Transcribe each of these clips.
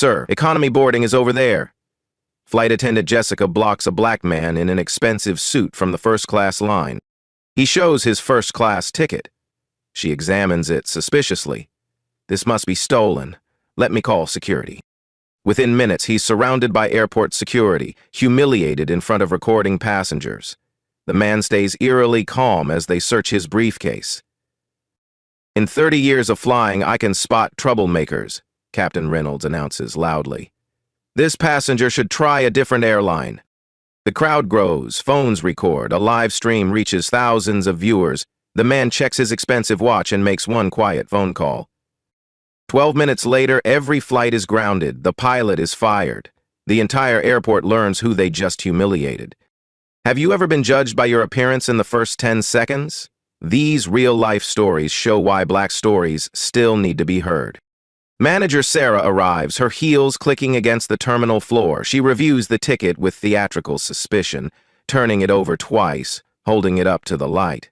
Sir, economy boarding is over there. Flight attendant Jessica blocks a black man in an expensive suit from the first-class line. He shows his first-class ticket. She examines it suspiciously. This must be stolen. Let me call security. Within minutes, he's surrounded by airport security, humiliated in front of recording passengers. The man stays eerily calm as they search his briefcase. In 30 years of flying, I can spot troublemakers, Captain Reynolds announces loudly. This passenger should try a different airline. The crowd grows, phones record, a live stream reaches thousands of viewers. The man checks his expensive watch and makes one quiet phone call. 12 minutes later, every flight is grounded. The pilot is fired. The entire airport learns who they just humiliated. Have you ever been judged by your appearance in the first 10 seconds? These real-life stories show why black stories still need to be heard. Manager Sarah arrives, her heels clicking against the terminal floor. She reviews the ticket with theatrical suspicion, turning it over twice, holding it up to the light.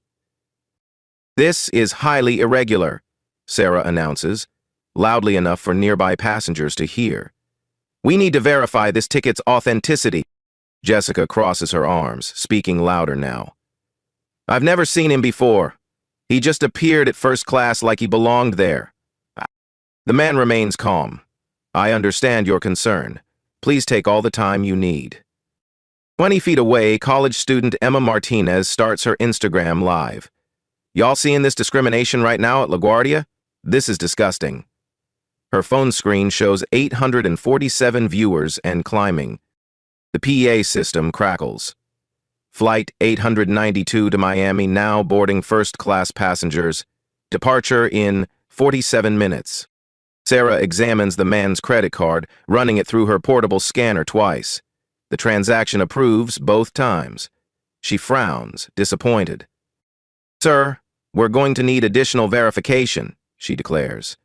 This is highly irregular, Sarah announces, loudly enough for nearby passengers to hear. We need to verify this ticket's authenticity. Jessica crosses her arms, speaking louder now. I've never seen him before. He just appeared at first class like he belonged there. The man remains calm. I understand your concern. Please take all the time you need. 20 feet away, college student Emma Martinez starts her Instagram live. Y'all seeing this discrimination right now at LaGuardia? This is disgusting. Her phone screen shows 847 viewers and climbing. The PA system crackles. Flight 892 to Miami now boarding first-class passengers. Departure in 47 minutes. Sarah examines the man's credit card, running it through her portable scanner twice. The transaction approves both times. She frowns, disappointed. Sir, we're going to need additional verification, she declares.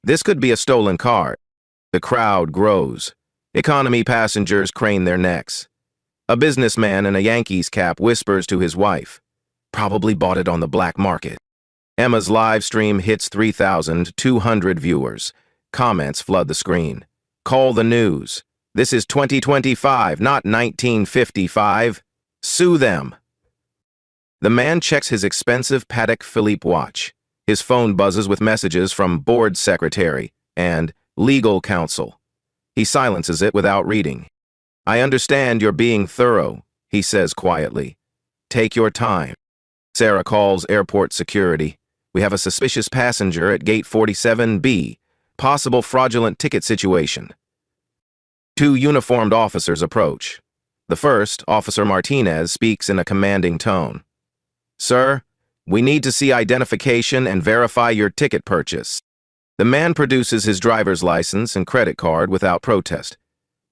This could be a stolen card. The crowd grows. Economy passengers crane their necks. A businessman in a Yankees cap whispers to his wife. Probably bought it on the black market. Emma's live stream hits 3,200 viewers. Comments flood the screen. Call the news. This is 2025, not 1955. Sue them. The man checks his expensive Patek Philippe watch. His phone buzzes with messages from board secretary and legal counsel. He silences it without reading. I understand you're being thorough, he says quietly. Take your time. Sarah calls airport security. We have a suspicious passenger at gate 47B. Possible fraudulent ticket situation. 2 uniformed officers approach. The first, Officer Martinez, speaks in a commanding tone. Sir, we need to see identification and verify your ticket purchase. The man produces his driver's license and credit card without protest.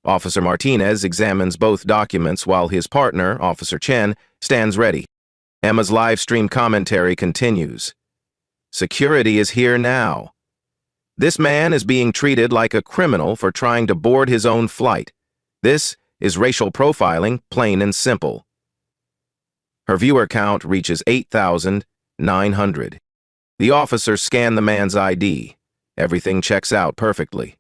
Officer Martinez examines both documents while his partner, Officer Chen, stands ready. Emma's live stream commentary continues. Security is here now. This man is being treated like a criminal for trying to board his own flight. This is racial profiling, plain and simple. Her viewer count reaches 8,900. The officers scan the man's ID. Everything checks out perfectly.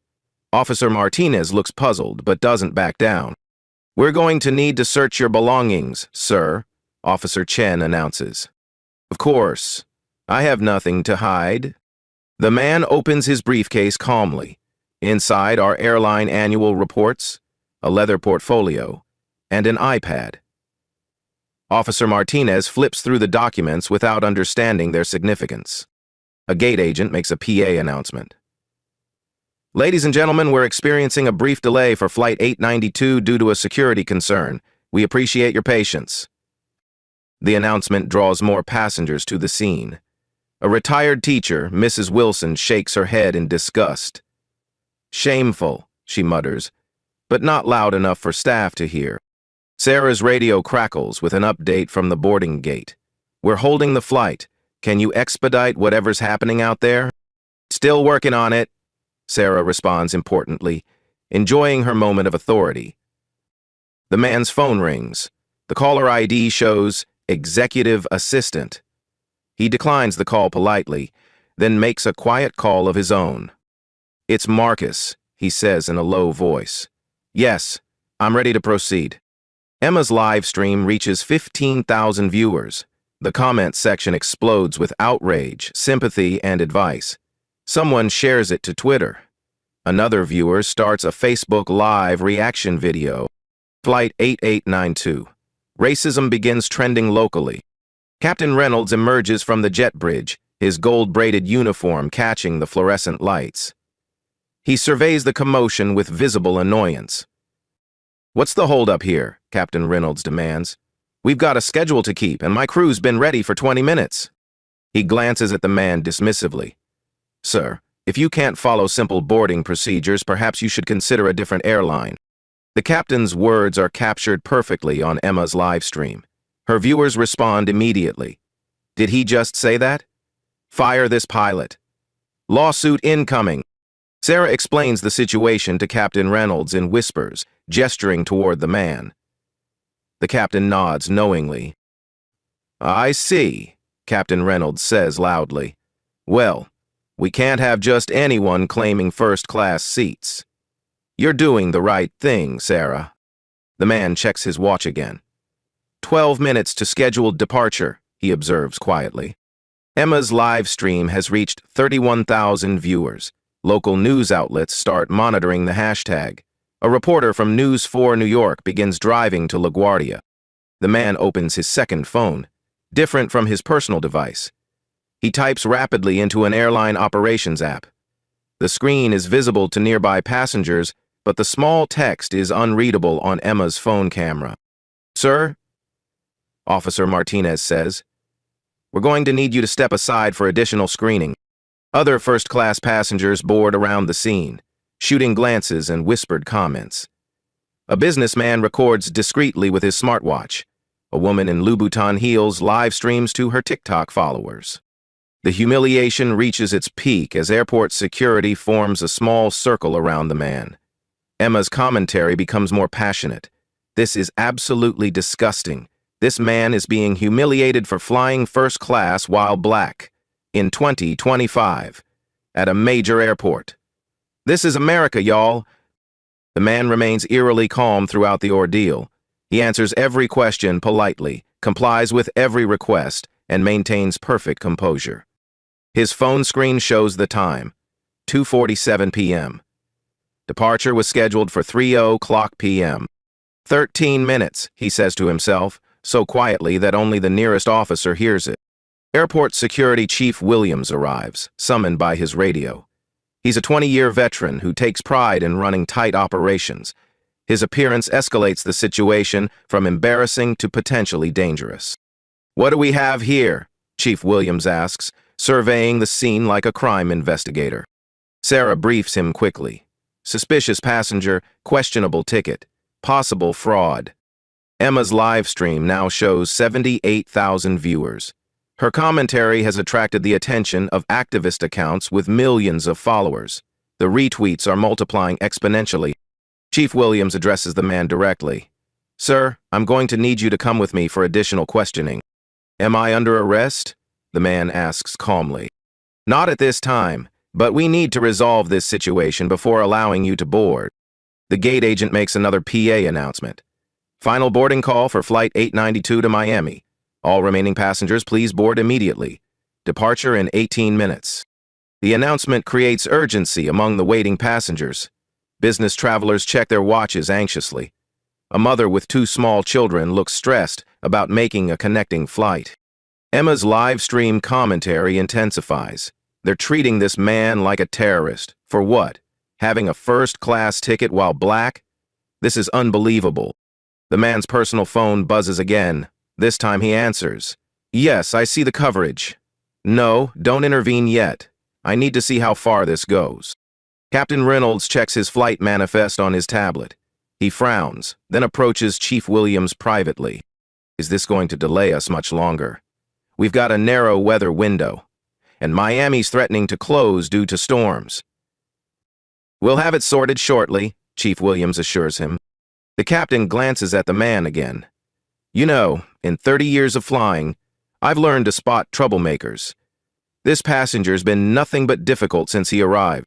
Officer Martinez looks puzzled, but doesn't back down. We're going to need to search your belongings, sir, Officer Chen announces. Of course. I have nothing to hide. The man opens his briefcase calmly. Inside are airline annual reports, a leather portfolio, and an iPad. Officer Martinez flips through the documents without understanding their significance. A gate agent makes a PA announcement. Ladies and gentlemen, we're experiencing a brief delay for Flight 892 due to a security concern. We appreciate your patience. The announcement draws more passengers to the scene. A retired teacher, Mrs. Wilson, shakes her head in disgust. Shameful, she mutters, but not loud enough for staff to hear. Sarah's radio crackles with an update from the boarding gate. We're holding the flight. Can you expedite whatever's happening out there? Still working on it, Sarah responds importantly, enjoying her moment of authority. The man's phone rings. The caller ID shows Executive Assistant. He declines the call politely, then makes a quiet call of his own. It's Marcus, he says in a low voice. Yes, I'm ready to proceed. Emma's live stream reaches 15,000 viewers. The comment section explodes with outrage, sympathy, and advice. Someone shares it to Twitter. Another viewer starts a Facebook Live reaction video. Flight 8892. Racism begins trending locally. Captain Reynolds emerges from the jet bridge, his gold-braided uniform catching the fluorescent lights. He surveys the commotion with visible annoyance. "What's the holdup here?" Captain Reynolds demands. "We've got a schedule to keep, and my crew's been ready for 20 minutes. He glances at the man dismissively. "Sir, if you can't follow simple boarding procedures, perhaps you should consider a different airline." The captain's words are captured perfectly on Emma's live stream. Her viewers respond immediately. Did he just say that? Fire this pilot. Lawsuit incoming. Sarah explains the situation to Captain Reynolds in whispers, gesturing toward the man. The captain nods knowingly. "I see," Captain Reynolds says loudly. "Well, we can't have just anyone claiming first-class seats. You're doing the right thing, Sarah." The man checks his watch again. 12 minutes to scheduled departure, he observes quietly. Emma's live stream has reached 31,000 viewers. Local news outlets start monitoring the hashtag. A reporter from News 4 New York begins driving to LaGuardia. The man opens his second phone, different from his personal device. He types rapidly into an airline operations app. The screen is visible to nearby passengers, but the small text is unreadable on Emma's phone camera. "Sir," Officer Martinez says, "we're going to need you to step aside for additional screening." Other first-class passengers board around the scene, shooting glances and whispered comments. A businessman records discreetly with his smartwatch. A woman in Louboutin heels live streams to her TikTok followers. The humiliation reaches its peak as airport security forms a small circle around the man. Emma's commentary becomes more passionate. "This is absolutely disgusting. This man is being humiliated for flying first class while black in 2025 at a major airport. This is America, y'all." The man remains eerily calm throughout the ordeal. He answers every question politely, complies with every request, and maintains perfect composure. His phone screen shows the time, 2:47 p.m. Departure was scheduled for 3:00 p.m. 13 minutes, he says to himself, so quietly that only the nearest officer hears it. Airport Security Chief Williams arrives, summoned by his radio. He's a 20-year veteran who takes pride in running tight operations. His appearance escalates the situation from embarrassing to potentially dangerous. "What do we have here?" Chief Williams asks, surveying the scene like a crime investigator. Sarah briefs him quickly. Suspicious passenger, questionable ticket, possible fraud. Emma's live stream now shows 78,000 viewers. Her commentary has attracted the attention of activist accounts with millions of followers. The retweets are multiplying exponentially. Chief Williams addresses the man directly. "Sir, I'm going to need you to come with me for additional questioning." "Am I under arrest?" the man asks calmly. "Not at this time, but we need to resolve this situation before allowing you to board." The gate agent makes another PA announcement. "Final boarding call for Flight 892 to Miami. All remaining passengers please board immediately. Departure in 18 minutes. The announcement creates urgency among the waiting passengers. Business travelers check their watches anxiously. A mother with 2 small children looks stressed about making a connecting flight. Emma's live stream commentary intensifies. They're treating this man like a terrorist. For what? Having a first-class ticket while black? This is unbelievable. The man's personal phone buzzes again. This time he answers. "Yes, I see the coverage." "No, don't intervene yet. I need to see how far this goes." Captain Reynolds checks his flight manifest on his tablet. He frowns, then approaches Chief Williams privately. "Is this going to delay us much longer? We've got a narrow weather window, and Miami's threatening to close due to storms." "We'll have it sorted shortly," Chief Williams assures him. The captain glances at the man again. "You know, in 30 years of flying, I've learned to spot troublemakers. This passenger's been nothing but difficult since he arrived.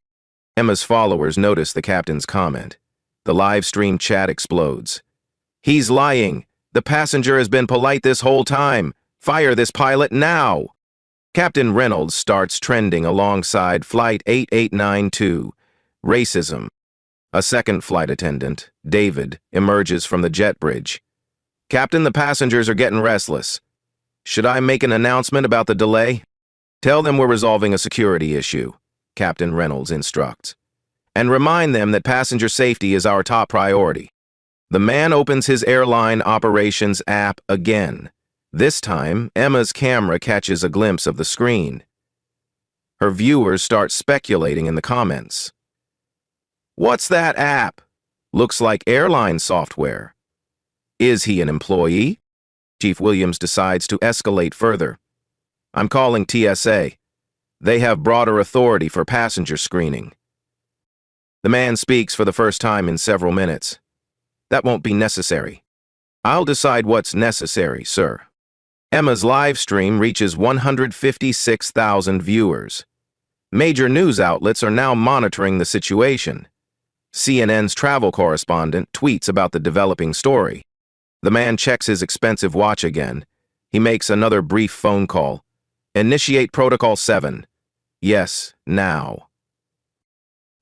Emma's followers notice the captain's comment. The live stream chat explodes. He's lying. The passenger has been polite this whole time. Fire this pilot now. Captain Reynolds starts trending alongside Flight 8892. Racism. A second flight attendant, David, emerges from the jet bridge. Captain, the passengers are getting restless. Should I make an announcement about the delay? Tell them we're resolving a security issue, Captain Reynolds instructs. And remind them that passenger safety is our top priority. The man opens his airline operations app again. This time, Emma's camera catches a glimpse of the screen. Her viewers start speculating in the comments. What's that app? Looks like airline software. Is he an employee? Chief Williams decides to escalate further. I'm calling TSA. They have broader authority for passenger screening. The man speaks for the first time in several minutes. That won't be necessary. I'll decide what's necessary, sir. Emma's live stream reaches 156,000 viewers. Major news outlets are now monitoring the situation. CNN's travel correspondent tweets about the developing story. The man checks his expensive watch again. He makes another brief phone call. Initiate Protocol 7. Yes, now.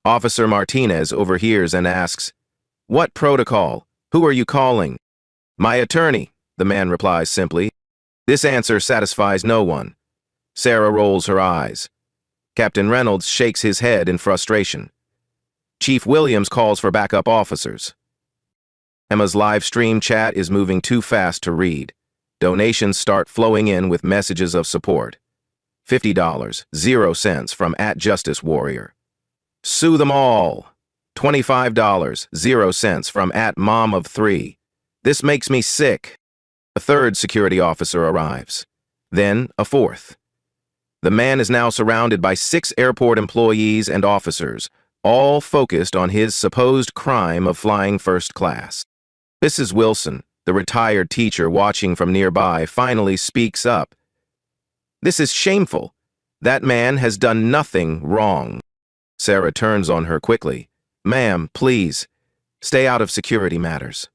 Officer Martinez overhears and asks, What protocol? Who are you calling? My attorney, the man replies simply. This answer satisfies no one. Sarah rolls her eyes. Captain Reynolds shakes his head in frustration. Chief Williams calls for backup officers. Emma's live stream chat is moving too fast to read. Donations start flowing in with messages of support. $50, 0 cents from @JusticeWarrior. Sue them all. $25, 0 cents from @MomOf3. This makes me sick. A third security officer arrives. Then a fourth. The man is now surrounded by 6 airport employees and officers, all focused on his supposed crime of flying first class. Mrs. Wilson, the retired teacher watching from nearby, finally speaks up. This is shameful. That man has done nothing wrong. Sarah turns on her quickly. Ma'am, please, stay out of security matters.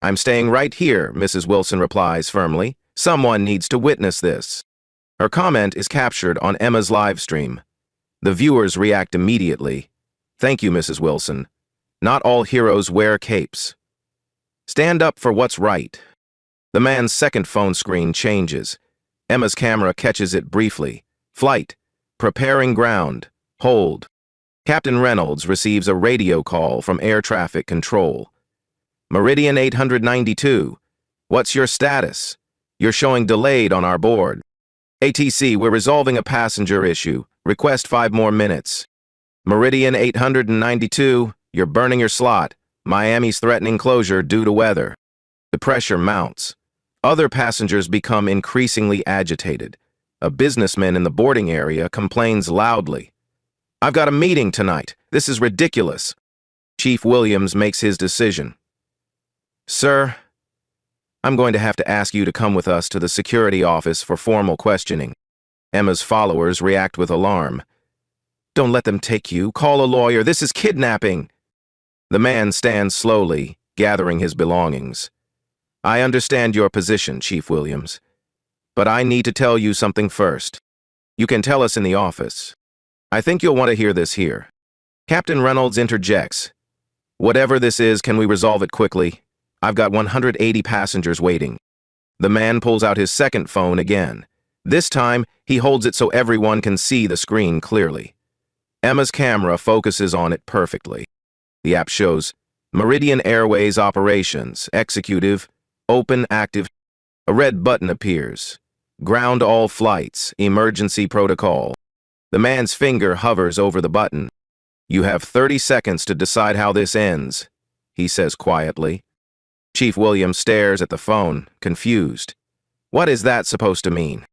I'm staying right here, Mrs. Wilson replies firmly. Someone needs to witness this. Her comment is captured on Emma's live stream. The viewers react immediately. Thank you, Mrs. Wilson. Not all heroes wear capes. Stand up for what's right. The man's second phone screen changes. Emma's camera catches it briefly. Flight. Preparing ground. Hold. Captain Reynolds receives a radio call from air traffic control. Meridian 892. What's your status? You're showing delayed on our board. ATC, we're resolving a passenger issue. Request 5 more minutes. Meridian 892, you're burning your slot. Miami's threatening closure due to weather. The pressure mounts. Other passengers become increasingly agitated. A businessman in the boarding area complains loudly. I've got a meeting tonight. This is ridiculous. Chief Williams makes his decision. Sir, I'm going to have to ask you to come with us to the security office for formal questioning. Emma's followers react with alarm. Don't let them take you. Call a lawyer. This is kidnapping. The man stands slowly, gathering his belongings. I understand your position, Chief Williams, but I need to tell you something first. You can tell us in the office. I think you'll want to hear this here. Captain Reynolds interjects. Whatever this is, can we resolve it quickly? I've got 180 passengers waiting. The man pulls out his second phone again. This time, he holds it so everyone can see the screen clearly. Emma's camera focuses on it perfectly. The app shows Meridian Airways Operations, Executive, Open Active. A red button appears. Ground all flights, Emergency Protocol. The man's finger hovers over the button. You have 30 seconds to decide how this ends, he says quietly. Chief Williams stares at the phone, confused. What is that supposed to mean?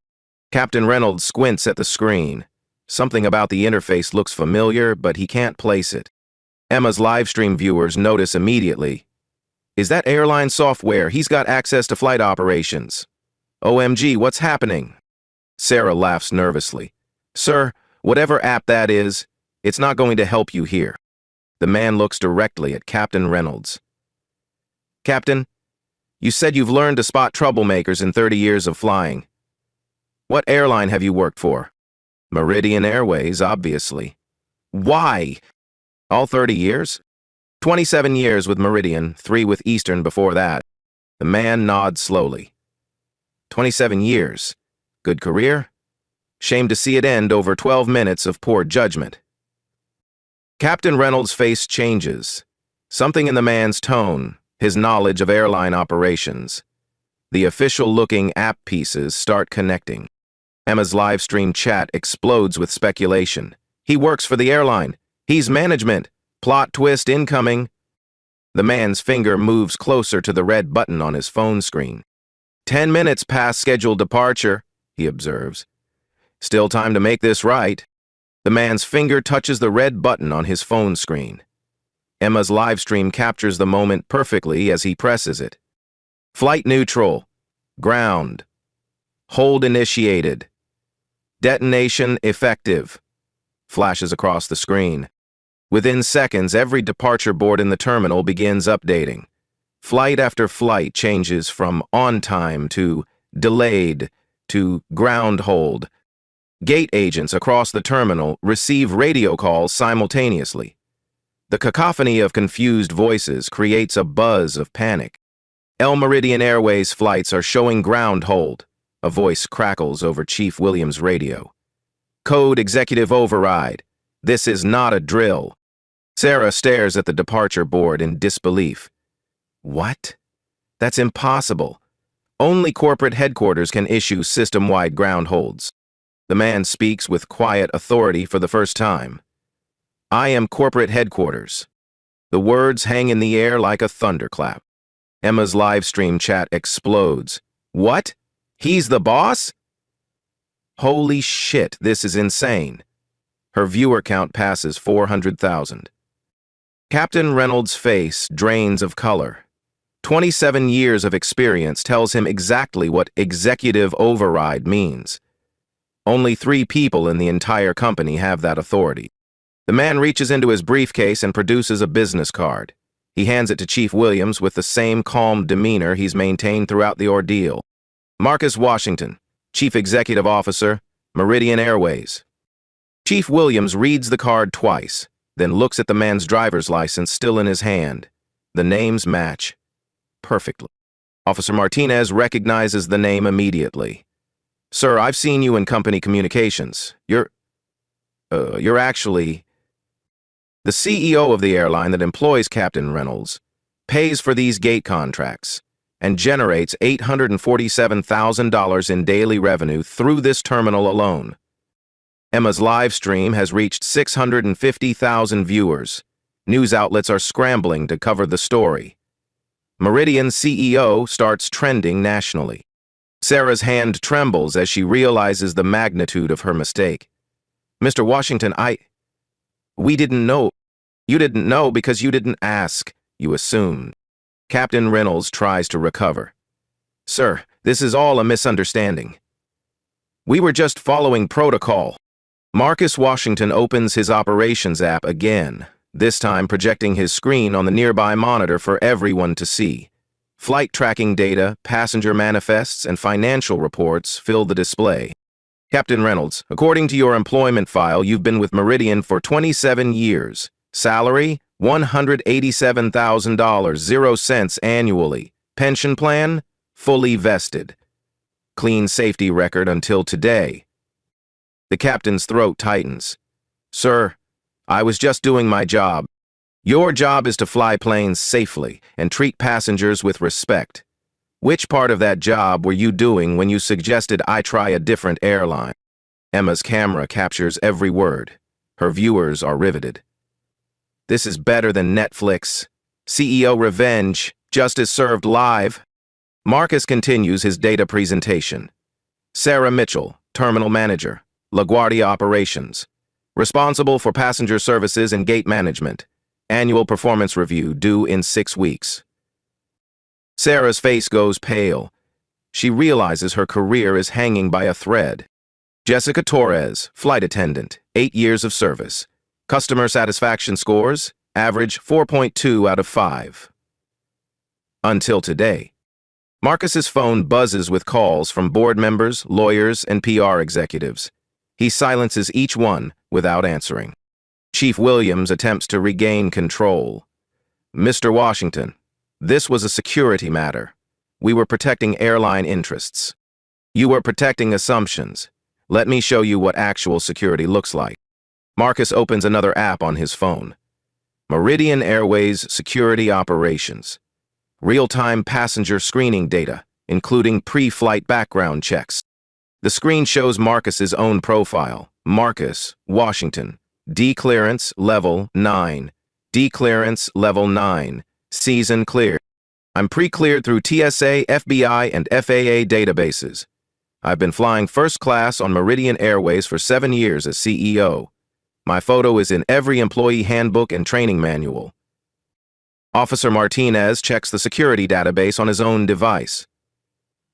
Captain Reynolds squints at the screen. Something about the interface looks familiar, but he can't place it. Emma's livestream viewers notice immediately. Is that airline software? He's got access to flight operations. OMG, what's happening? Sarah laughs nervously. Sir, whatever app that is, It's not going to help you here. The man looks directly at Captain Reynolds. Captain, you said you've learned to spot troublemakers in 30 years of flying. What airline have you worked for? Meridian Airways, obviously. Why? All 30 years? 27 years with Meridian, 3 with Eastern before that. The man nods slowly. 27 years. Good career? Shame to see it end over 12 minutes of poor judgment. Captain Reynolds' face changes. Something in the man's tone, his knowledge of airline operations. The official-looking app pieces start connecting. Emma's live stream chat explodes with speculation. He works for the airline. He's management. Plot twist incoming. The man's finger moves closer to the red button on his phone screen. 10 minutes past scheduled departure, he observes. Still time to make this right. The man's finger touches the red button on his phone screen. Emma's live stream captures the moment perfectly as he presses it. Flight neutral. Ground. Hold initiated. Detonation effective. Flashes across the screen. Within seconds, every departure board in the terminal begins updating. Flight after flight changes from on time to delayed to ground hold. Gate agents across the terminal receive radio calls simultaneously. The cacophony of confused voices creates a buzz of panic. Meridian Airways flights are showing ground hold. A voice crackles over Chief Williams' radio. Code executive override. This is not a drill. Sarah stares at the departure board in disbelief. What? That's impossible. Only corporate headquarters can issue system-wide ground holds. The man speaks with quiet authority for the first time. I am corporate headquarters. The words hang in the air like a thunderclap. Emma's live stream chat explodes. What? He's the boss? Holy shit, this is insane. Her viewer count passes 400,000. Captain Reynolds' face drains of color. 27 years of experience tells him exactly what executive override means. Only 3 people in the entire company have that authority. The man reaches into his briefcase and produces a business card. He hands it to Chief Williams with the same calm demeanor he's maintained throughout the ordeal. Marcus Washington, Chief Executive Officer, Meridian Airways. Chief Williams reads the card twice, then looks at the man's driver's license still in his hand. The names match perfectly. Officer Martinez recognizes the name immediately. Sir, I've seen you in company communications. You're actually the CEO of the airline that employs Captain Reynolds, pays for these gate contracts, and generates $847,000 in daily revenue through this terminal alone. Emma's live stream has reached 650,000 viewers. News outlets are scrambling to cover the story. Meridian CEO starts trending nationally. Sarah's hand trembles as she realizes the magnitude of her mistake. Mr. Washington, we didn't know. You didn't know because you didn't ask. You assumed. Captain Reynolds tries to recover. Sir, this is all a misunderstanding. We were just following protocol. Marcus Washington opens his operations app again, this time projecting his screen on the nearby monitor for everyone to see. Flight tracking data, passenger manifests, and financial reports fill the display. Captain Reynolds, according to your employment file, you've been with Meridian for 27 years. Salary, $187,000, 0 cents annually. Pension plan, fully vested. Clean safety record until today. The captain's throat tightens. Sir, I was just doing my job. Your job is to fly planes safely and treat passengers with respect. Which part of that job were you doing when you suggested I try a different airline? Emma's camera captures every word. Her viewers are riveted. This is better than Netflix. CEO revenge, justice served live. Marcus continues his data presentation. Sarah Mitchell, terminal manager, LaGuardia Operations. Responsible for passenger services and gate management. Annual performance review due in 6 weeks. Sarah's face goes pale. She realizes her career is hanging by a thread. Jessica Torres, flight attendant, 8 years of service. Customer satisfaction scores average 4.2 out of 5. Until today. Marcus's phone buzzes with calls from board members, lawyers, and PR executives. He silences each one without answering. Chief Williams attempts to regain control. Mr. Washington, this was a security matter. We were protecting airline interests. You were protecting assumptions. Let me show you what actual security looks like. Marcus opens another app on his phone. Meridian Airways Security Operations. Real-time passenger screening data, including pre-flight background checks. The screen shows Marcus's own profile. Marcus, Washington. D-clearance level 9. D-clearance level 9. Season clear. I'm pre-cleared through TSA, FBI, and FAA databases. I've been flying first class on Meridian Airways for 7 years as CEO. My photo is in every employee handbook and training manual. Officer Martinez checks the security database on his own device.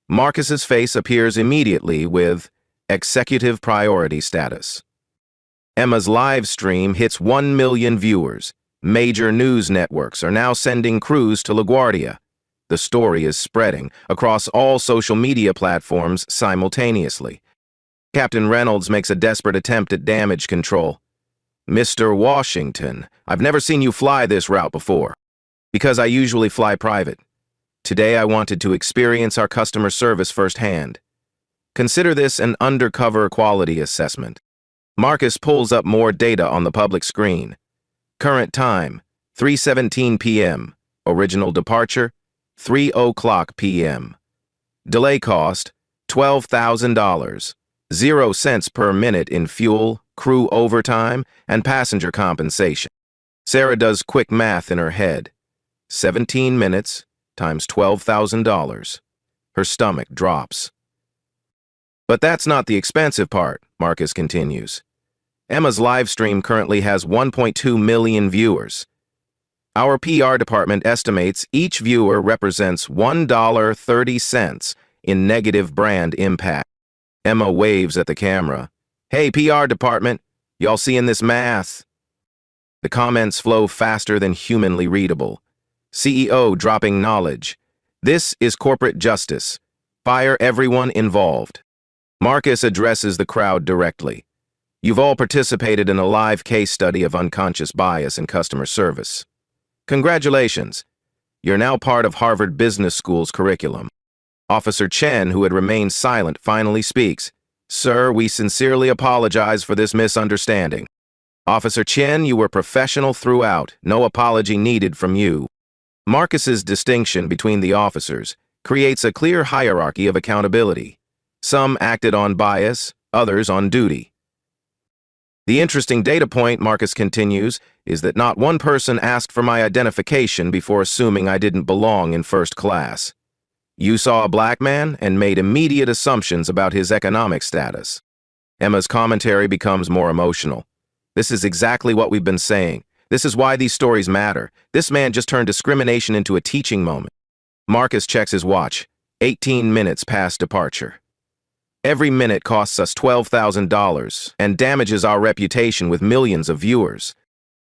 Marcus's face appears immediately with executive priority status. Emma's live stream hits 1 million viewers. Major news networks are now sending crews to LaGuardia. The story is spreading across all social media platforms simultaneously. Captain Reynolds makes a desperate attempt at damage control. Mr. Washington, I've never seen you fly this route before. Because I usually fly private. Today I wanted to experience our customer service firsthand. Consider this an undercover quality assessment. Marcus pulls up more data on the public screen. Current time, 3:17 p.m. Original departure, 3:00 p.m. Delay cost, $12,000. 0 cents per minute in fuel, crew overtime, and passenger compensation. Sarah does quick math in her head. 17 minutes times $12,000. Her stomach drops. But that's not the expensive part, Marcus continues. Emma's live stream currently has 1.2 million viewers. Our PR department estimates each viewer represents $1.30 in negative brand impact. Emma waves at the camera. Hey, PR department, y'all seeing this math? The comments flow faster than humanly readable. CEO dropping knowledge. This is corporate justice. Fire everyone involved. Marcus addresses the crowd directly. You've all participated in a live case study of unconscious bias in customer service. Congratulations. You're now part of Harvard Business School's curriculum. Officer Chen, who had remained silent, finally speaks. Sir, we sincerely apologize for this misunderstanding. Officer Chen, you were professional throughout. No apology needed from you. Marcus's distinction between the officers creates a clear hierarchy of accountability. Some acted on bias, others on duty. The interesting data point, Marcus continues, is that not one person asked for my identification before assuming I didn't belong in first class. You saw a black man and made immediate assumptions about his economic status. Emma's commentary becomes more emotional. This is exactly what we've been saying. This is why these stories matter. This man just turned discrimination into a teaching moment. Marcus checks his watch. 18 minutes past departure. Every minute costs us $12,000 and damages our reputation with millions of viewers.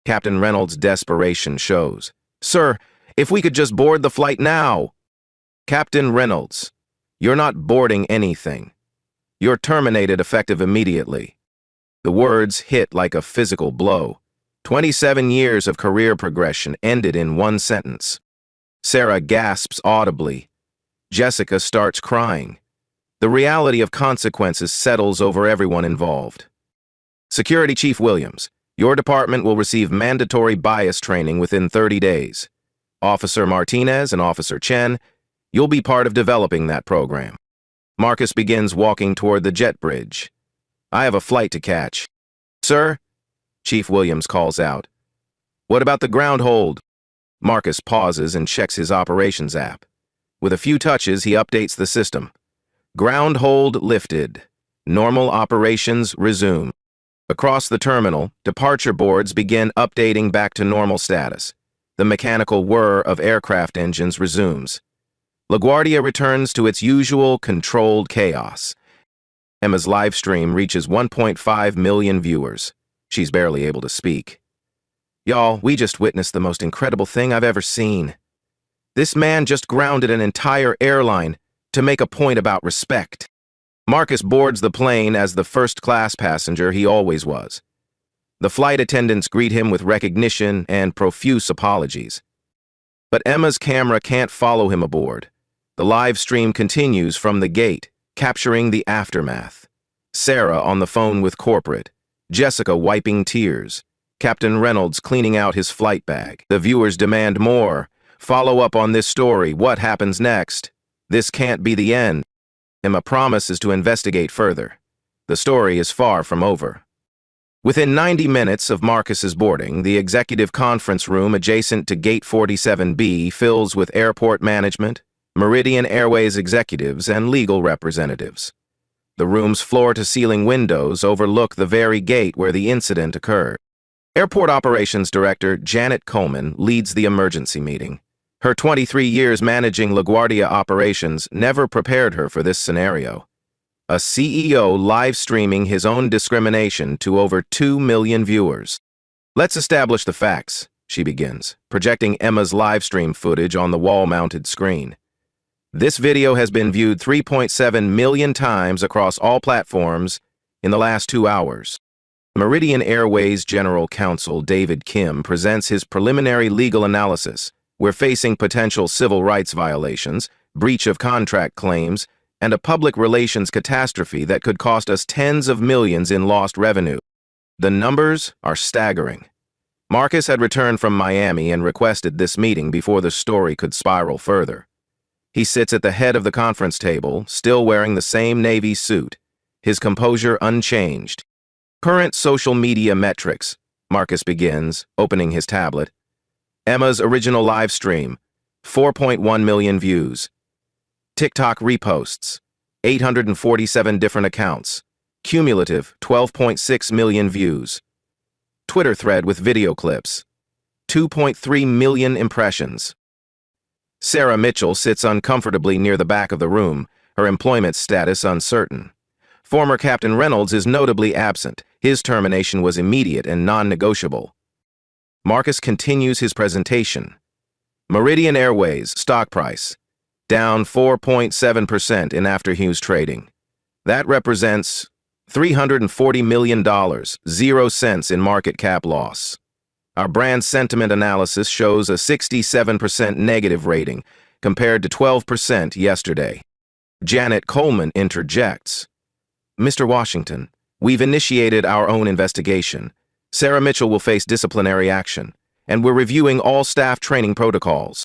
Captain Reynolds' desperation shows. Sir, if we could just board the flight now. Captain Reynolds, you're not boarding anything. You're terminated effective immediately. The words hit like a physical blow. 27 years of career progression ended in one sentence. Sarah gasps audibly. Jessica starts crying. The reality of consequences settles over everyone involved. Security Chief Williams, your department will receive mandatory bias training within 30 days. Officer Martinez and Officer Chen, you'll be part of developing that program. Marcus begins walking toward the jet bridge. I have a flight to catch. Sir? Chief Williams calls out. What about the ground hold? Marcus pauses and checks his operations app. With a few touches, he updates the system. Ground hold lifted. Normal operations resume. Across the terminal, departure boards begin updating back to normal status. The mechanical whir of aircraft engines resumes. LaGuardia returns to its usual controlled chaos. Emma's live stream reaches 1.5 million viewers. She's barely able to speak. Y'all, we just witnessed the most incredible thing I've ever seen. This man just grounded an entire airline to make a point about respect. Marcus boards the plane as the first-class passenger he always was. The flight attendants greet him with recognition and profuse apologies. But Emma's camera can't follow him aboard. The live stream continues from the gate, capturing the aftermath. Sarah on the phone with corporate, Jessica wiping tears, Captain Reynolds cleaning out his flight bag. The viewers demand more. Follow up on this story. What happens next? This can't be the end. Emma promises to investigate further. The story is far from over. Within 90 minutes of Marcus's boarding, the executive conference room adjacent to Gate 47B fills with airport management, Meridian Airways executives, and legal representatives. The room's floor-to-ceiling windows overlook the very gate where the incident occurred. Airport Operations Director Janet Coleman leads the emergency meeting. Her 23 years managing LaGuardia operations never prepared her for this scenario. A CEO live-streaming his own discrimination to over 2 million viewers. Let's establish the facts, she begins, projecting Emma's live-stream footage on the wall-mounted screen. This video has been viewed 3.7 million times across all platforms in the last 2 hours. Meridian Airways General Counsel David Kim presents his preliminary legal analysis. We're facing potential civil rights violations, breach of contract claims, and a public relations catastrophe that could cost us tens of millions in lost revenue. The numbers are staggering. Marcus had returned from Miami and requested this meeting before the story could spiral further. He sits at the head of the conference table, still wearing the same navy suit, his composure unchanged. Current social media metrics, Marcus begins, opening his tablet. Emma's original live stream, 4.1 million views. TikTok reposts, 847 different accounts. Cumulative, 12.6 million views. Twitter thread with video clips, 2.3 million impressions. Sarah Mitchell sits uncomfortably near the back of the room, her employment status uncertain. Former Captain Reynolds is notably absent. His termination was immediate and non-negotiable. Marcus continues his presentation. Meridian Airways stock price, down 4.7% in after-Hughes trading. That represents $340 million, 0 cents in market cap loss. Our brand sentiment analysis shows a 67% negative rating, compared to 12% yesterday. Janet Coleman interjects. Mr. Washington, we've initiated our own investigation. Sarah Mitchell will face disciplinary action, and we're reviewing all staff training protocols.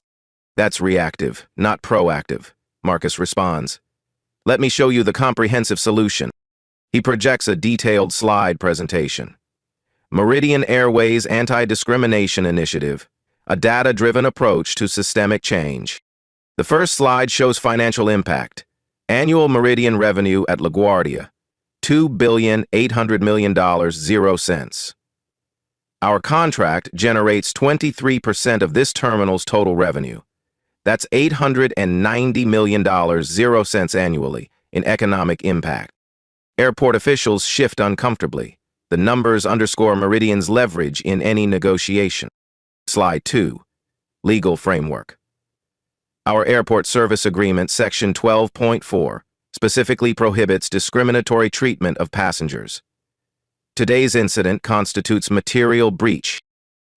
That's reactive, not proactive, Marcus responds. Let me show you the comprehensive solution. He projects a detailed slide presentation. Meridian Airways Anti-Discrimination Initiative, a data-driven approach to systemic change. The first slide shows financial impact. Annual Meridian revenue at LaGuardia, $2.8 billion, 0 cents. Our contract generates 23% of this terminal's total revenue. That's $890 million, 0 cents annually in economic impact. Airport officials shift uncomfortably. The numbers underscore Meridian's leverage in any negotiation. Slide 2. Legal framework. Our airport service agreement, section 12.4, specifically prohibits discriminatory treatment of passengers. Today's incident constitutes material breach.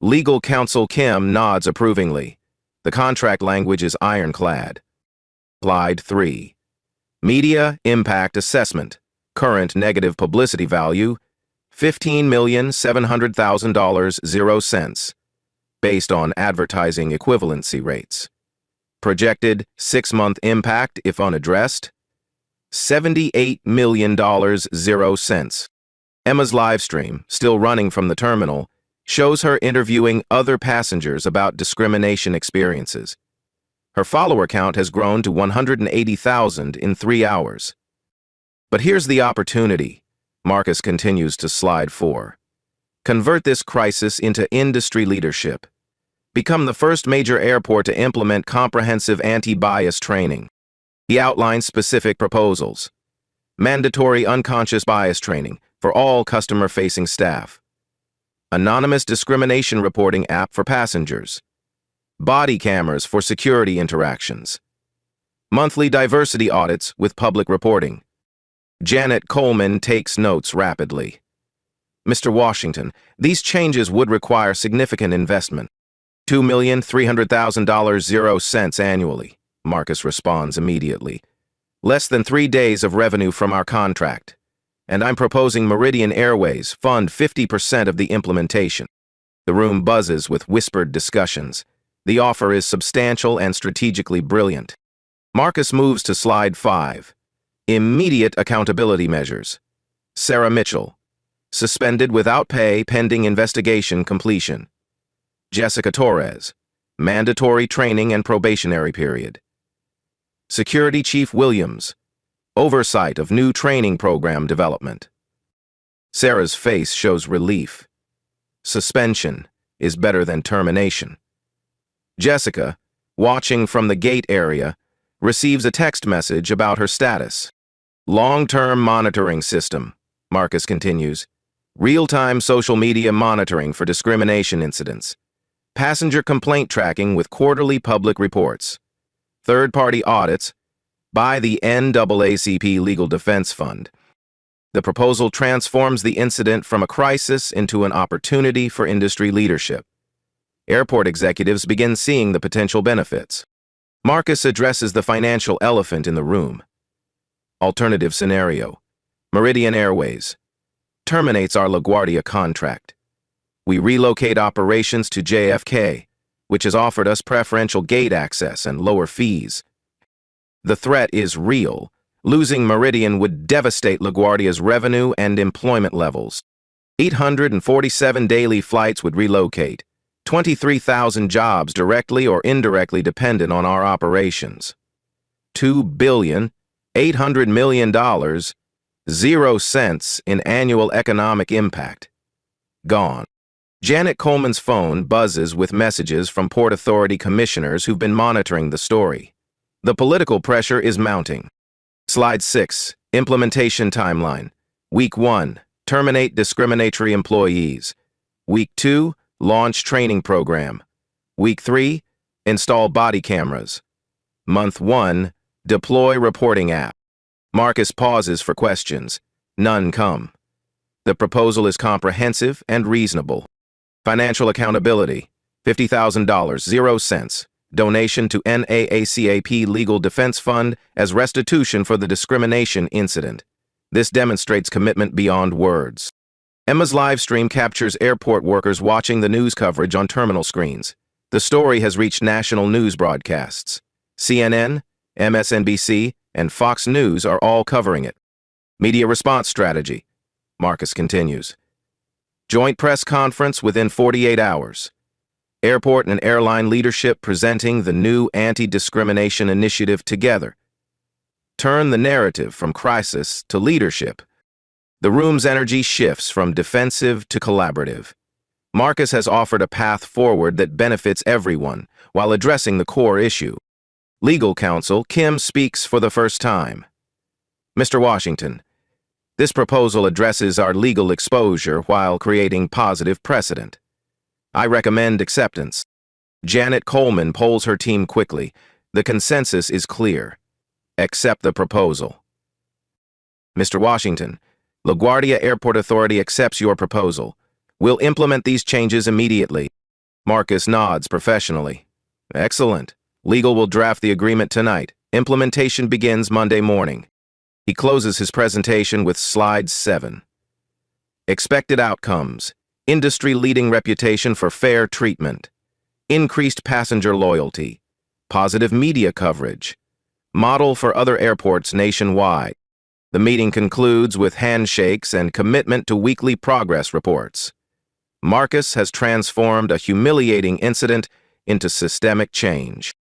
Legal counsel Kim nods approvingly. The contract language is ironclad. Slide 3. Media impact assessment. Current negative publicity value, $15,700,000, 0 cents, based on advertising equivalency rates. Projected 6-month impact if unaddressed, $78 million, 0 cents. Emma's live stream, still running from the terminal, shows her interviewing other passengers about discrimination experiences. Her follower count has grown to 180,000 in 3 hours. But here's the opportunity. Marcus continues to slide 4. Convert this crisis into industry leadership. Become the first major airport to implement comprehensive anti-bias training. He outlines specific proposals. Mandatory unconscious bias training for all customer-facing staff. anonymous discrimination reporting app for passengers, body cameras for security interactions, monthly diversity audits with public reporting. Janet Coleman takes notes rapidly. Mr. Washington, these changes would require significant investment. $2,300,000 0 cents annually, Marcus responds immediately. Less than 3 days of revenue from our contract. And I'm proposing Meridian Airways fund 50% of the implementation. The room buzzes with whispered discussions. The offer is substantial and strategically brilliant. Marcus moves to slide 5. Immediate accountability measures. Sarah Mitchell. Suspended without pay pending investigation completion. Jessica Torres. Mandatory training and probationary period. Security Chief Williams. Oversight of new training program development. Sarah's face shows relief. Suspension is better than termination. Jessica, watching from the gate area, receives a text message about her status. Long-term monitoring system, Marcus continues. Real-time social media monitoring for discrimination incidents. Passenger complaint tracking with quarterly public reports. Third-party audits by the NAACP Legal Defense Fund. The proposal transforms the incident from a crisis into an opportunity for industry leadership. Airport executives begin seeing the potential benefits. Marcus addresses the financial elephant in the room. Alternative scenario. Meridian Airways terminates our LaGuardia contract. We relocate operations to JFK, which has offered us preferential gate access and lower fees. The threat is real. Losing Meridian would devastate LaGuardia's revenue and employment levels. 847 daily flights would relocate. 23,000 jobs directly or indirectly dependent on our operations. $2,800,000,000, 0 cents in annual economic impact. Gone. Janet Coleman's phone buzzes with messages from Port Authority commissioners who've been monitoring the story. The political pressure is mounting. Slide 6, implementation timeline. Week 1, terminate discriminatory employees. Week 2, launch training program. Week 3, install body cameras. Month 1, deploy reporting app. Marcus pauses for questions. None come. The proposal is comprehensive and reasonable. Financial accountability, $50,000, 0 cents. Donation to NAACP Legal Defense Fund as restitution for the discrimination incident. This demonstrates commitment beyond words. Emma's live stream captures airport workers watching the news coverage on terminal screens. The story has reached national news broadcasts. CNN, MSNBC, and Fox News are all covering it. Media response strategy. Marcus continues. Joint press conference within 48 hours. Airport and airline leadership presenting the new anti-discrimination initiative together. Turn the narrative from crisis to leadership. The room's energy shifts from defensive to collaborative. Marcus has offered a path forward that benefits everyone while addressing the core issue. Legal counsel Kim speaks for the first time. Mr. Washington, this proposal addresses our legal exposure while creating positive precedent. I recommend acceptance. Janet Coleman polls her team quickly. The consensus is clear. Accept the proposal. Mr. Washington, LaGuardia Airport Authority accepts your proposal. We'll implement these changes immediately. Marcus nods professionally. Excellent. Legal will draft the agreement tonight. Implementation begins Monday morning. He closes his presentation with slide 7. Expected outcomes. Industry-leading reputation for fair treatment. Increased passenger loyalty. Positive media coverage. Model for other airports nationwide. The meeting concludes with handshakes and commitment to weekly progress reports. Marcus has transformed a humiliating incident into systemic change.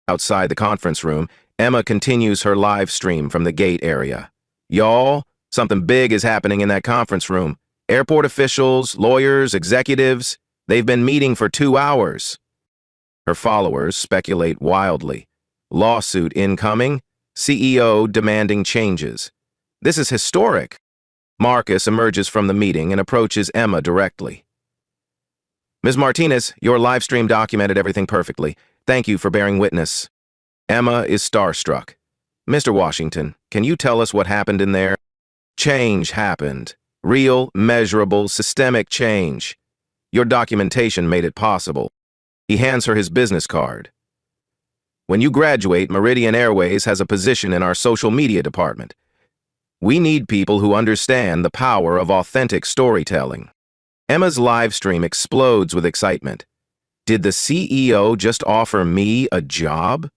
Outside the conference room, Emma continues her live stream from the gate area. Y'all, something big is happening in that conference room. Airport officials, lawyers, executives, they've been meeting for 2 hours. Her followers speculate wildly. Lawsuit incoming, CEO demanding changes. This is historic. Marcus emerges from the meeting and approaches Emma directly. Ms. Martinez, your live stream documented everything perfectly. Thank you for bearing witness. Emma is starstruck. Mr. Washington, can you tell us what happened in there? Change happened. Real, measurable, systemic change. Your documentation made it possible. He hands her his business card. When you graduate, Meridian Airways has a position in our social media department. We need people who understand the power of authentic storytelling. Emma's live stream explodes with excitement. Did the CEO just offer me a job?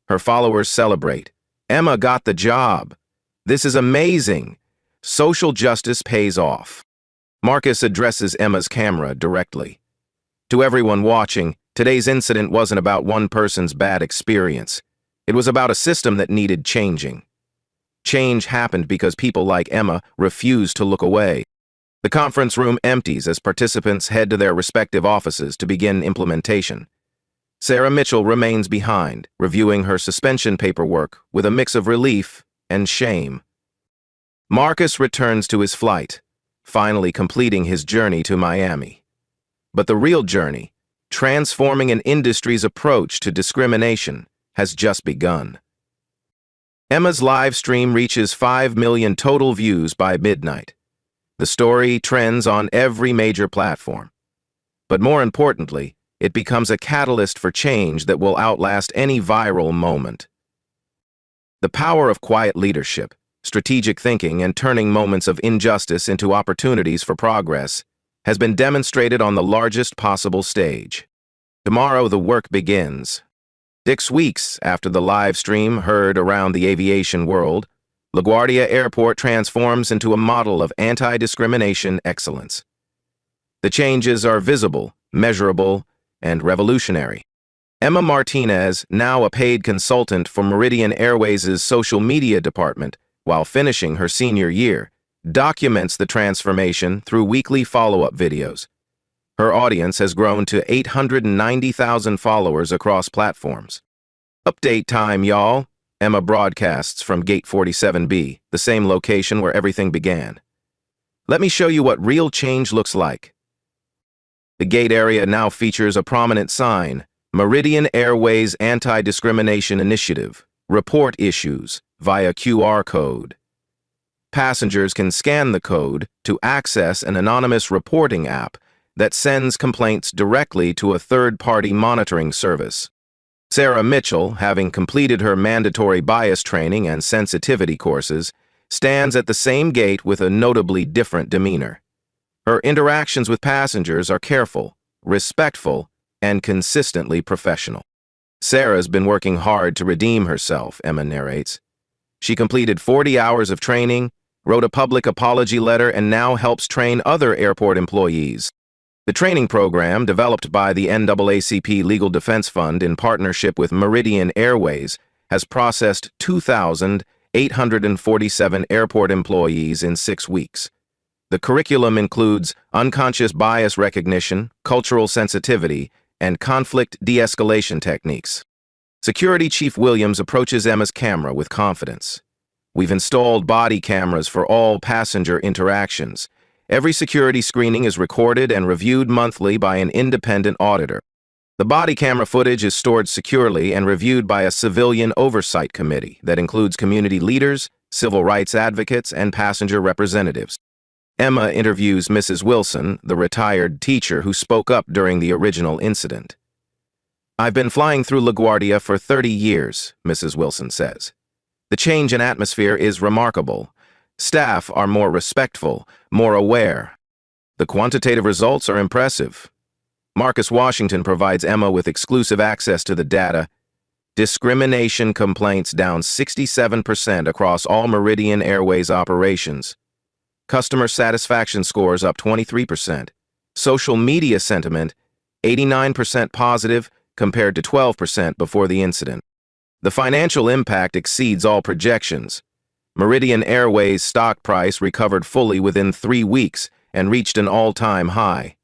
Her followers celebrate. Emma got the job. This is amazing. Social justice pays off. Marcus addresses Emma's camera directly. To everyone watching, today's incident wasn't about one person's bad experience. It was about a system that needed changing. Change happened because people like Emma refused to look away. The conference room empties as participants head to their respective offices to begin implementation. Sarah Mitchell remains behind, reviewing her suspension paperwork with a mix of relief and shame. Marcus returns to his flight, finally completing his journey to Miami. But the real journey, transforming an industry's approach to discrimination, has just begun. Emma's live stream reaches 5 million total views by midnight. The story trends on every major platform. But more importantly, it becomes a catalyst for change that will outlast any viral moment. The power of quiet leadership, strategic thinking, and turning moments of injustice into opportunities for progress has been demonstrated on the largest possible stage. Tomorrow, the work begins. 6 weeks after the live stream heard around the aviation world, LaGuardia Airport transforms into a model of anti-discrimination excellence. The changes are visible, measurable, and revolutionary. Emma Martinez, now a paid consultant for Meridian Airways' social media department, while finishing her senior year, documents the transformation through weekly follow-up videos. Her audience has grown to 890,000 followers across platforms. Update time, y'all. Emma broadcasts from Gate 47B, the same location where everything began. Let me show you what real change looks like. The gate area now features a prominent sign, Meridian Airways Anti-Discrimination Initiative, Report Issues, via QR code. Passengers can scan the code to access an anonymous reporting app that sends complaints directly to a third-party monitoring service. Sarah Mitchell, having completed her mandatory bias training and sensitivity courses, stands at the same gate with a notably different demeanor. Her interactions with passengers are careful, respectful, and consistently professional. Sarah's been working hard to redeem herself, Emma narrates. She completed 40 hours of training, wrote a public apology letter, and now helps train other airport employees. The training program, developed by the NAACP Legal Defense Fund in partnership with Meridian Airways, has processed 2,847 airport employees in 6 weeks. The curriculum includes unconscious bias recognition, cultural sensitivity, and conflict de-escalation techniques. Security Chief Williams approaches Emma's camera with confidence. We've installed body cameras for all passenger interactions. Every security screening is recorded and reviewed monthly by an independent auditor. The body camera footage is stored securely and reviewed by a civilian oversight committee that includes community leaders, civil rights advocates, and passenger representatives. Emma interviews Mrs. Wilson, the retired teacher who spoke up during the original incident. I've been flying through LaGuardia for 30 years, Mrs. Wilson says. The change in atmosphere is remarkable. Staff are more respectful, more aware. The quantitative results are impressive. Marcus Washington provides Emma with exclusive access to the data. Discrimination complaints down 67% across all Meridian Airways operations. Customer satisfaction scores up 23%. Social media sentiment, 89% positive compared to 12% before the incident. The financial impact exceeds all projections. Meridian Airways' stock price recovered fully within 3 weeks and reached an all-time high.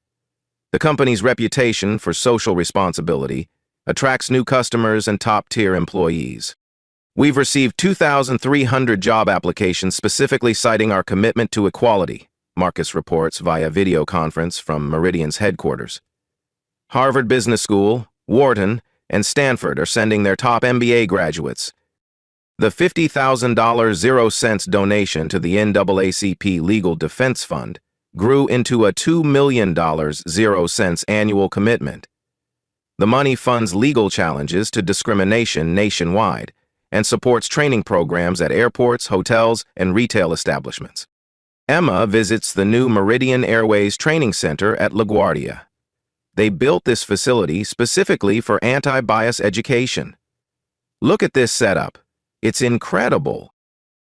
The company's reputation for social responsibility attracts new customers and top-tier employees. We've received 2,300 job applications specifically citing our commitment to equality, Marcus reports via video conference from Meridian's headquarters. Harvard Business School, Wharton, and Stanford are sending their top MBA graduates. The $50,000 zero-cents donation to the NAACP Legal Defense Fund grew into a $2 million zero-cents annual commitment. The money funds legal challenges to discrimination nationwide and supports training programs at airports, hotels, and retail establishments. Emma visits the new Meridian Airways Training Center at LaGuardia. They built this facility specifically for anti-bias education. Look at this setup. It's incredible.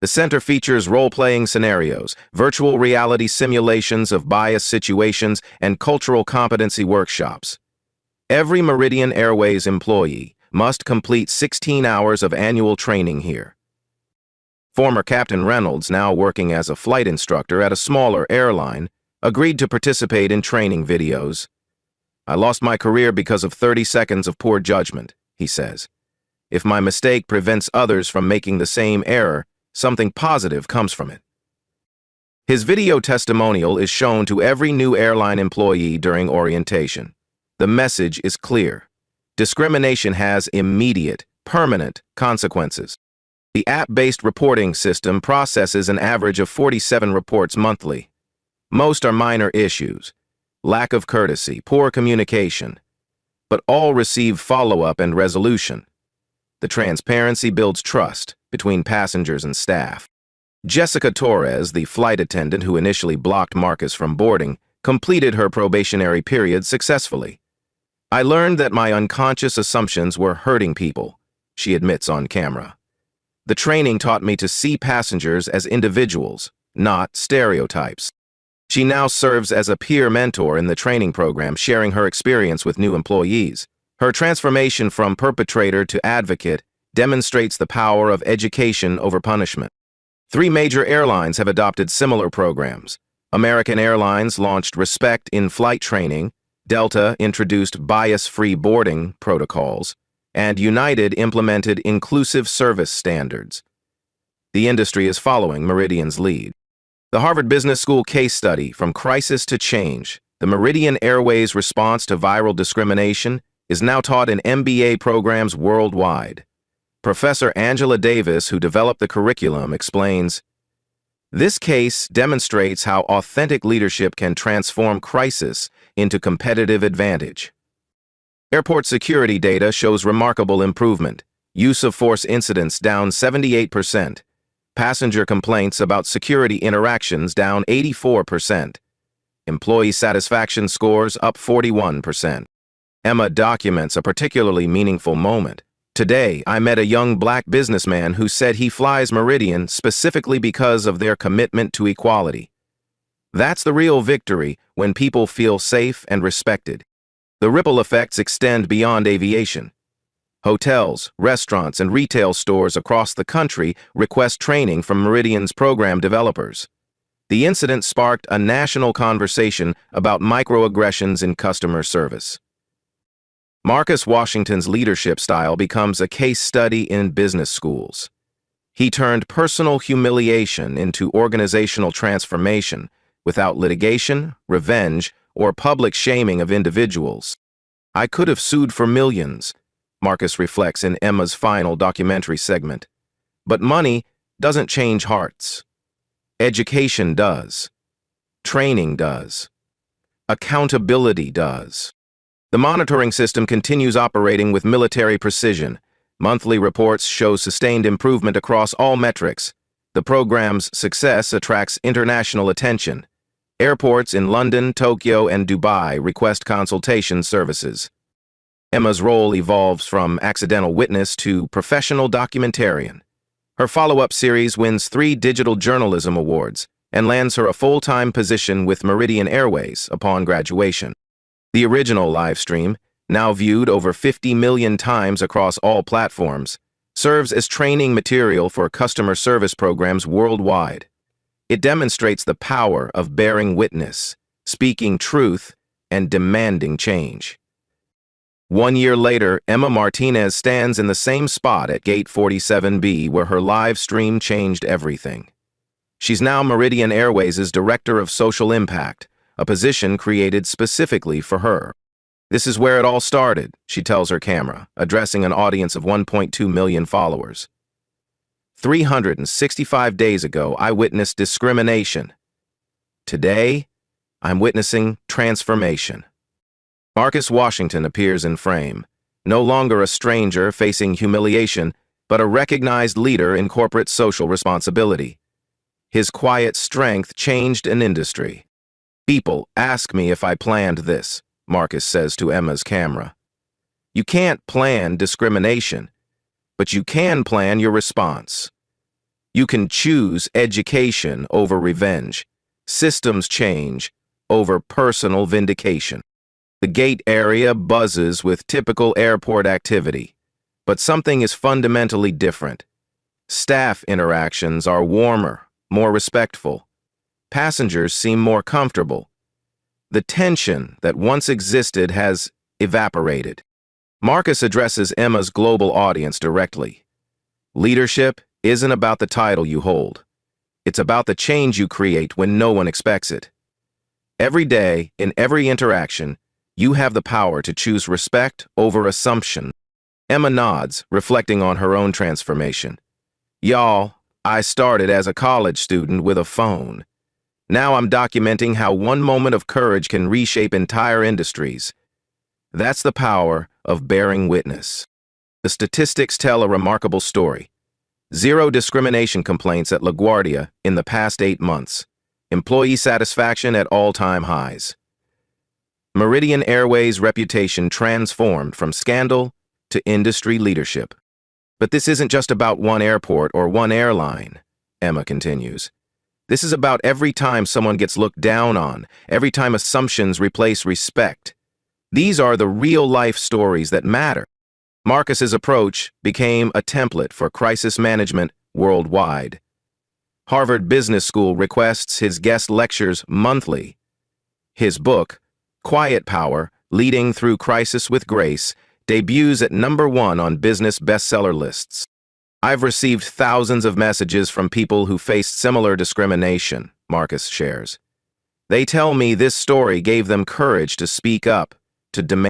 The center features role-playing scenarios, virtual reality simulations of bias situations, and cultural competency workshops. Every Meridian Airways employee must complete 16 hours of annual training here. Former Captain Reynolds, now working as a flight instructor at a smaller airline, agreed to participate in training videos. "I lost my career because of 30 seconds of poor judgment," he says. "If my mistake prevents others from making the same error, something positive comes from it." His video testimonial is shown to every new airline employee during orientation. The message is clear. Discrimination has immediate, permanent consequences. The app-based reporting system processes an average of 47 reports monthly. Most are minor issues, lack of courtesy, poor communication, but all receive follow-up and resolution. The transparency builds trust between passengers and staff. Jessica Torres, the flight attendant who initially blocked Marcus from boarding, completed her probationary period successfully. "I learned that my unconscious assumptions were hurting people," she admits on camera. "The training taught me to see passengers as individuals, not stereotypes." She now serves as a peer mentor in the training program, sharing her experience with new employees. Her transformation from perpetrator to advocate demonstrates the power of education over punishment. 3 major airlines have adopted similar programs. American Airlines launched Respect in Flight training, Delta introduced bias-free boarding protocols, and United implemented inclusive service standards. The industry is following Meridian's lead. The Harvard Business School case study, From Crisis to Change, the Meridian Airways response to viral discrimination, is now taught in MBA programs worldwide. Professor Angela Davis, who developed the curriculum, explains, "This case demonstrates how authentic leadership can transform crisis into competitive advantage." Airport security data shows remarkable improvement. Use of force incidents down 78%. Passenger complaints about security interactions down 84%. Employee satisfaction scores up 41%. Emma documents a particularly meaningful moment. "Today, I met a young black businessman who said he flies Meridian specifically because of their commitment to equality." That's the real victory, when people feel safe and respected. The ripple effects extend beyond aviation. Hotels, restaurants, and retail stores across the country request training from Meridian's program developers. The incident sparked a national conversation about microaggressions in customer service. Marcus Washington's leadership style becomes a case study in business schools. He turned personal humiliation into organizational transformation without litigation, revenge, or public shaming of individuals. "I could have sued for millions," Marcus reflects in Emma's final documentary segment. "But money doesn't change hearts. Education does. Training does. Accountability does." The monitoring system continues operating with military precision. Monthly reports show sustained improvement across all metrics. The program's success attracts international attention. Airports in London, Tokyo, and Dubai request consultation services. Emma's role evolves from accidental witness to professional documentarian. Her follow-up series wins 3 digital journalism awards and lands her a full-time position with Meridian Airways upon graduation. The original live stream, now viewed over 50 million times across all platforms, serves as training material for customer service programs worldwide. It demonstrates the power of bearing witness, speaking truth, and demanding change. 1 year later, Emma Martinez stands in the same spot at Gate 47B, where her live stream changed everything. She's now Meridian Airways' Director of Social Impact, a position created specifically for her. This is where it all started, she tells her camera, addressing an audience of 1.2 million followers. 365 days ago, I witnessed discrimination. Today, I'm witnessing transformation. Marcus Washington appears in frame, no longer a stranger facing humiliation, but a recognized leader in corporate social responsibility. His quiet strength changed an industry. People ask me if I planned this, Marcus says to Emma's camera. You can't plan discrimination, but you can plan your response. You can choose education over revenge, systems change over personal vindication. The gate area buzzes with typical airport activity, but something is fundamentally different. Staff interactions are warmer, more respectful. Passengers seem more comfortable. The tension that once existed has evaporated. Marcus addresses Emma's global audience directly. Leadership isn't about the title you hold. It's about the change you create when no one expects it. Every day, in every interaction, you have the power to choose respect over assumption. Emma nods, reflecting on her own transformation. Y'all, I started as a college student with a phone. Now I'm documenting how one moment of courage can reshape entire industries. That's the power of bearing witness. The statistics tell a remarkable story. 0 discrimination complaints at LaGuardia in the past 8 months. Employee satisfaction at all-time highs. Meridian Airways' reputation transformed from scandal to industry leadership. But this isn't just about one airport or one airline, Emma continues. This is about every time someone gets looked down on, every time assumptions replace respect. These are the real-life stories that matter. Marcus's approach became a template for crisis management worldwide. Harvard Business School requests his guest lectures monthly. His book, Quiet Power, Leading Through Crisis with Grace, debuts at #1 on business bestseller lists. I've received thousands of messages from people who faced similar discrimination, Marcus shares. They tell me this story gave them courage to speak up, to demand